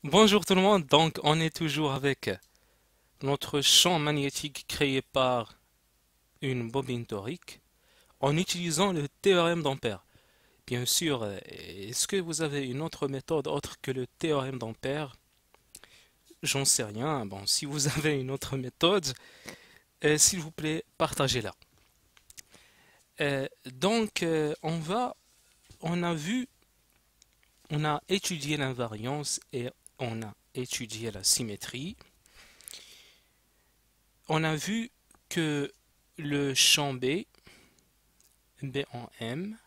Bonjour tout le monde, donc on est toujours avec notre champ magnétique créé par une bobine torique en utilisant le théorème d'Ampère. Bien sûr, est-ce que vous avez une autre méthode autre que le théorème d'Ampère? J'en sais rien. Bon, si vous avez une autre méthode, s'il vous plaît, partagez-la. On a vu, on a étudié l'invariance et on a étudié la symétrie. On a vu que le champ B en M,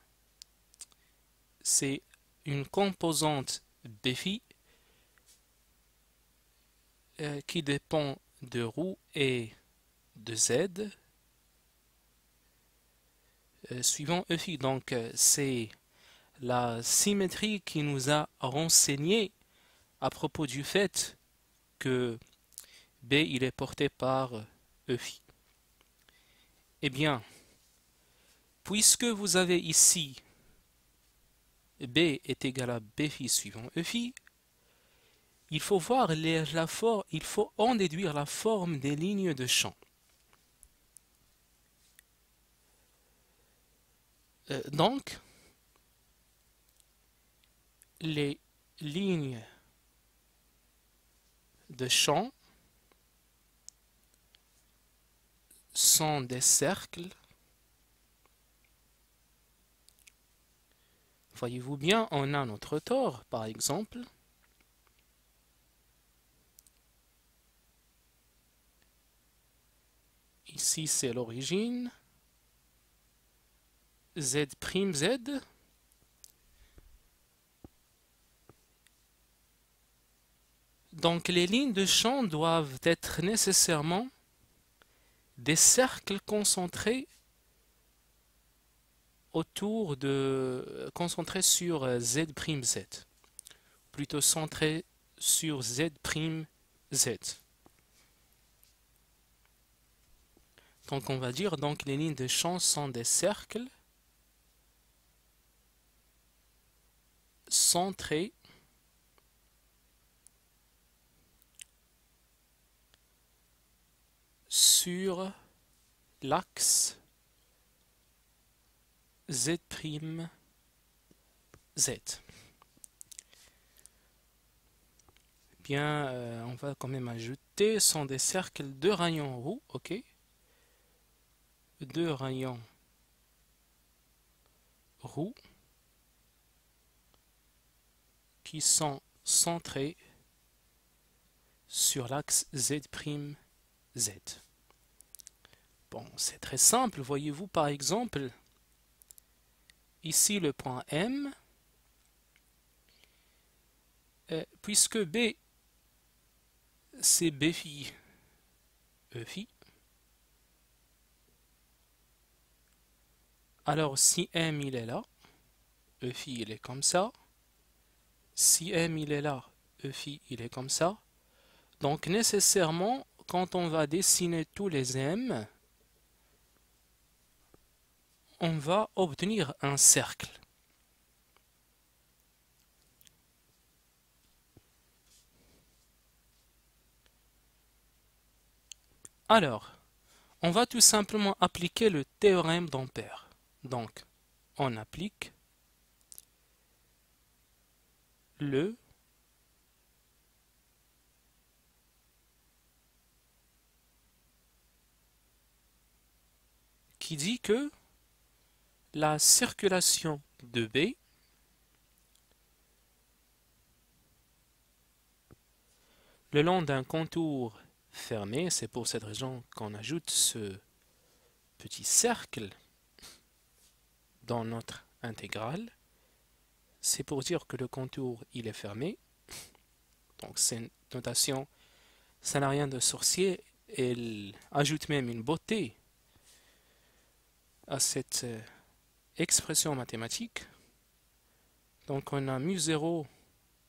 c'est une composante BFI qui dépend de ρ et de Z suivant EFI. Donc c'est la symétrie qui nous a renseigné à propos du fait que B il est porté par EFI. Eh bien, puisque vous avez ici B est égal à BFI suivant EFI, il faut voir il faut en déduire la forme des lignes de champ. Donc, les lignes de champ sont des cercles. Voyez-vous bien, on a notre tore, par exemple. Ici, c'est l'origine. Z', Z. Donc, les lignes de champ doivent être nécessairement des cercles concentrés concentrés sur Z', Z. Plutôt centrés sur Z', Z. Donc, on va dire, donc, les lignes de champ sont des cercles centrés sur l'axe Z', Z. Bien, on va quand même ajouter, sont des cercles de rayons roux, ok? De rayons roux qui sont centrés sur l'axe Z', Z. Bon, c'est très simple, voyez-vous par exemple, ici le point M, puisque B c'est B phi E phi, alors si M il est là, E phi il est comme ça, si M il est là, E phi il est comme ça, donc nécessairement quand on va dessiner tous les M, on va obtenir un cercle. Alors, on va tout simplement appliquer le théorème d'Ampère. Donc, on applique le qui dit que la circulation de B le long d'un contour fermé, c'est pour cette raison qu'on ajoute ce petit cercle dans notre intégrale, c'est pour dire que le contour il est fermé. Donc c'est une notation, ça n'a rien de sorcier, elle ajoute même une beauté à cette expression mathématique. Donc on a mu0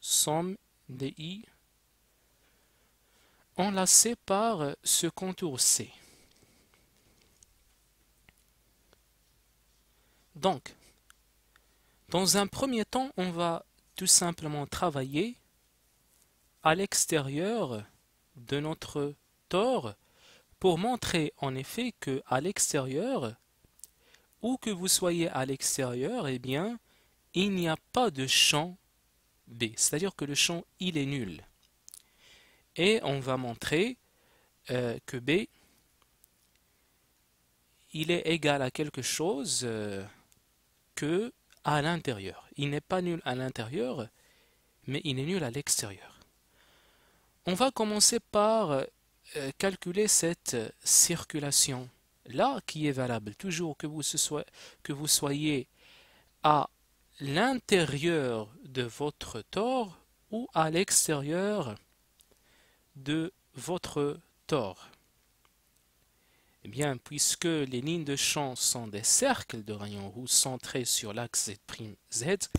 somme di enlacé par ce contour C. Donc, dans un premier temps, on va tout simplement travailler à l'extérieur de notre tore pour montrer en effet que à l'extérieur, où que vous soyez à l'extérieur, eh bien, il n'y a pas de champ B. C'est-à-dire que le champ, il est nul. Et on va montrer que B, il est égal à quelque chose que à l'intérieur. Il n'est pas nul à l'intérieur, mais il est nul à l'extérieur. On va commencer par calculer cette circulation là qui est valable toujours que vous soyez à l'intérieur de votre tore ou à l'extérieur de votre tore. Eh bien, puisque les lignes de champ sont des cercles de rayon rouge centrés sur l'axe Z',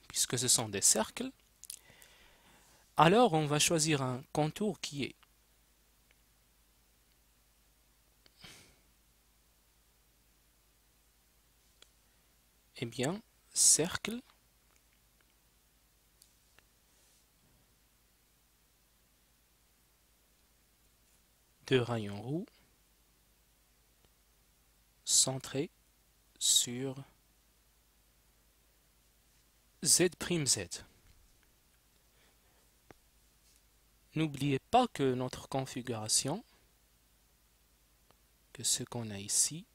puisque ce sont des cercles, alors on va choisir un contour qui est eh bien, cercle de rayon roux centré sur Z'. N'oubliez pas que notre configuration, que ce qu'on a ici,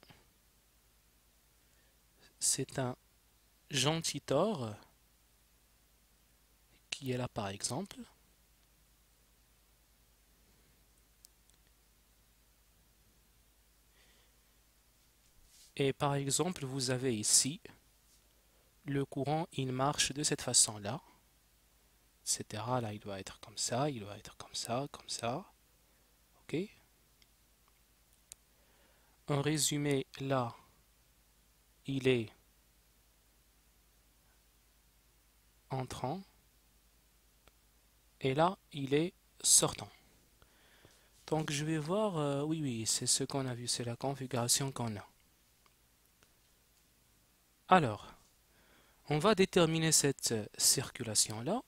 c'est un gentil tore qui est là par exemple. Et par exemple, vous avez ici le courant, il marche de cette façon-là, etc. Là, il doit être comme ça, il doit être comme ça, comme ça. OK? En résumé, là, il est entrant et là, il est sortant. Donc, je vais voir, oui, c'est ce qu'on a vu, c'est la configuration qu'on a. Alors, on va déterminer cette circulation-là.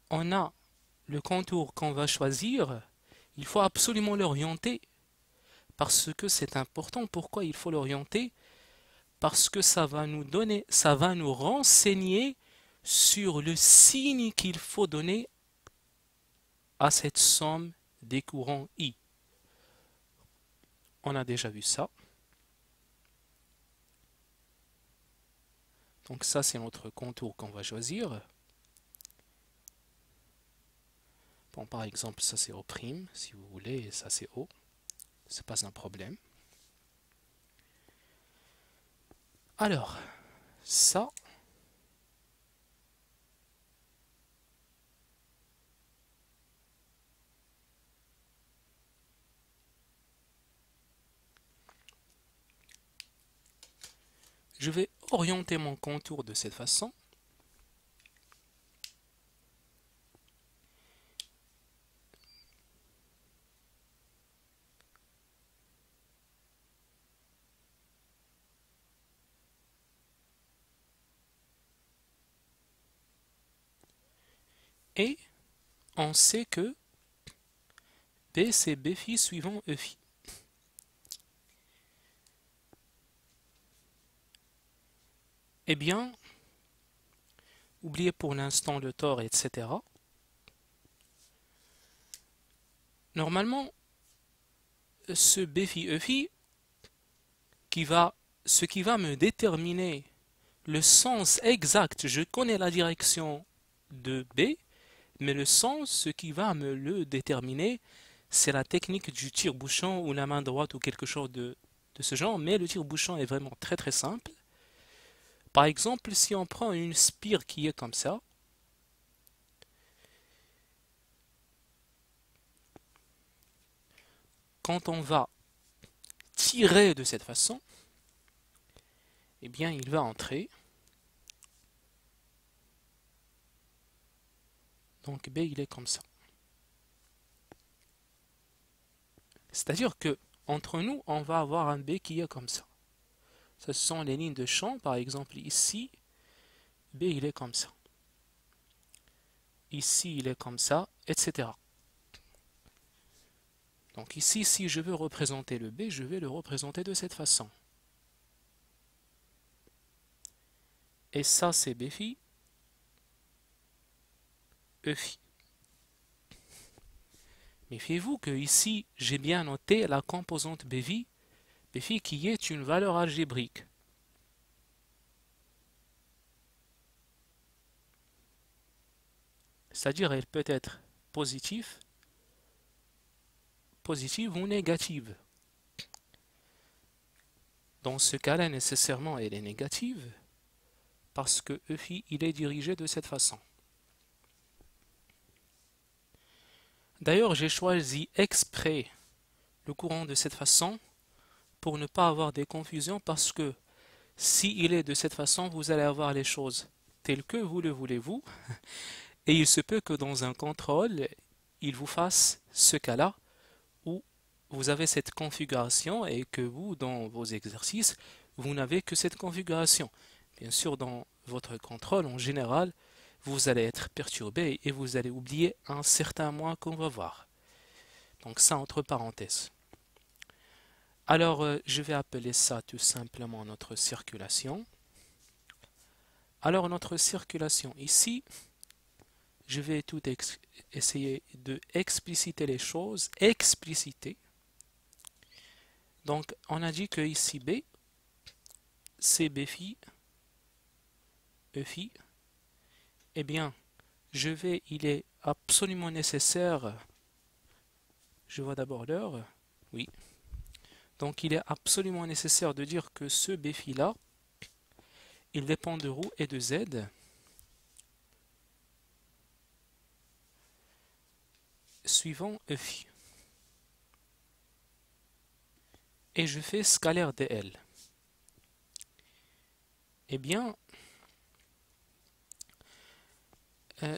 On a le contour qu'on va choisir, il faut absolument l'orienter parce que c'est important. Pourquoi il faut l'orienter? Parce que ça va nous donner, ça va nous renseigner sur le signe qu'il faut donner à cette somme des courants I. On a déjà vu ça. Donc ça, c'est notre contour qu'on va choisir. Bon, par exemple, ça c'est O', si vous voulez, et ça c'est O. C'est pas un problème. Alors, ça, je vais orienter mon contour de cette façon. Et on sait que B, c'est B' suivant E'. Eh bien, oubliez pour l'instant le tore, etc. Normalement, ce B', E', ce qui va me déterminer le sens exact, je connais la direction de B, mais le sens, ce qui va me le déterminer, c'est la technique du tire-bouchon ou la main droite ou quelque chose de ce genre, mais le tire-bouchon est vraiment très très simple. Par exemple, si on prend une spire qui est comme ça, quand on va tirer de cette façon, eh bien il va entrer. Donc B il est comme ça. C'est-à-dire que entre nous, on va avoir un B qui est comme ça. Ce sont les lignes de champ, par exemple ici, B il est comme ça. Ici il est comme ça, etc. Donc ici, si je veux représenter le B, je vais le représenter de cette façon. Et ça c'est B phi, E phi. Méfiez-vous que ici, j'ai bien noté la composante B phi qui est une valeur algébrique. C'est-à-dire elle peut être positive ou négative. Dans ce cas-là, nécessairement, elle est négative parce que E phi, il est dirigé de cette façon. D'ailleurs, j'ai choisi exprès le courant de cette façon pour ne pas avoir des confusions parce que si il est de cette façon, vous allez avoir les choses telles que vous le voulez-vous et il se peut que dans un contrôle, il vous fasse ce cas-là où vous avez cette configuration et que vous, dans vos exercices, vous n'avez que cette configuration. Bien sûr, dans votre contrôle, en général, vous allez être perturbé et vous allez oublier un certain mois qu'on va voir. Donc ça, entre parenthèses. Alors, je vais appeler ça tout simplement notre circulation. Alors, notre circulation ici, je vais tout essayer de expliciter les choses. Expliciter. Donc, on a dit que ici B, c'est B phi, E phi. Eh bien, il est absolument nécessaire, je vois d'abord l'heure, oui. Donc, il est absolument nécessaire de dire que ce B phi là, il dépend de ρ et de Z. Suivant E phi. Et je fais scalaire dl. Eh bien,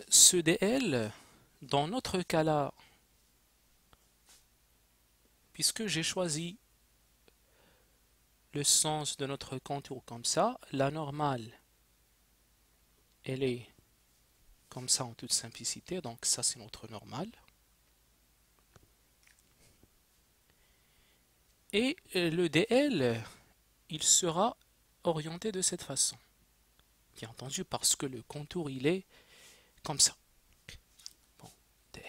ce dl, dans notre cas là, puisque j'ai choisi le sens de notre contour comme ça, la normale, elle est comme ça en toute simplicité, donc ça c'est notre normale. Et le dl, il sera orienté de cette façon. Bien entendu, parce que le contour, il est comme ça. Bon, dl.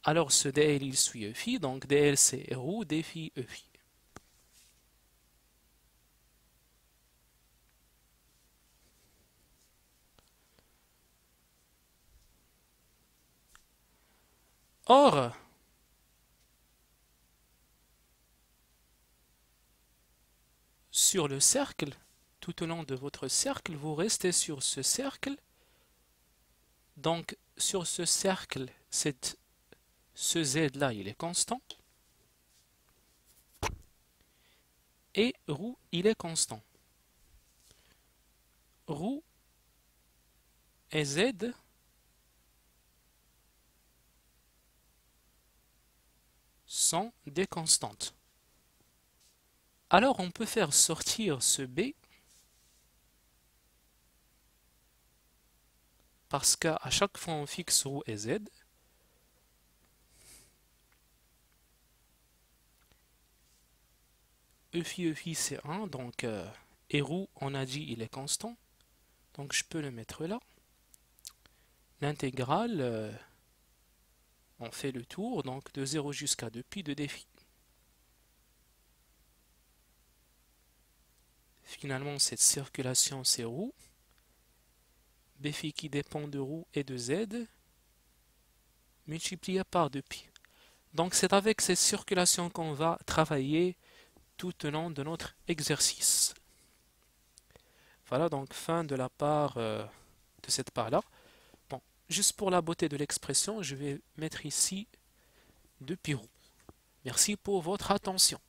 Alors, ce dl, il suit E phi, donc dl, c'est ρ, d phi, E phi. Or, sur le cercle, tout au long de votre cercle, vous restez sur ce cercle. Donc, sur ce cercle, ce z-là, il est constant. Et ρ, il est constant. ρ et z sont des constantes. Alors, on peut faire sortir ce b parce qu'à chaque fois on fixe ρ et z. E phi c'est 1, donc et ρ, on a dit il est constant, donc je peux le mettre là. L'intégrale, on fait le tour, donc de 0 jusqu'à 2π de d phi. Finalement, cette circulation c'est ρ, b phi qui dépend de ρ et de z, multiplié par 2π. Donc c'est avec cette circulation qu'on va travailler tout au long de notre exercice. Voilà, donc fin de la part de cette part-là. Bon, juste pour la beauté de l'expression, je vais mettre ici 2π ρ. Merci pour votre attention.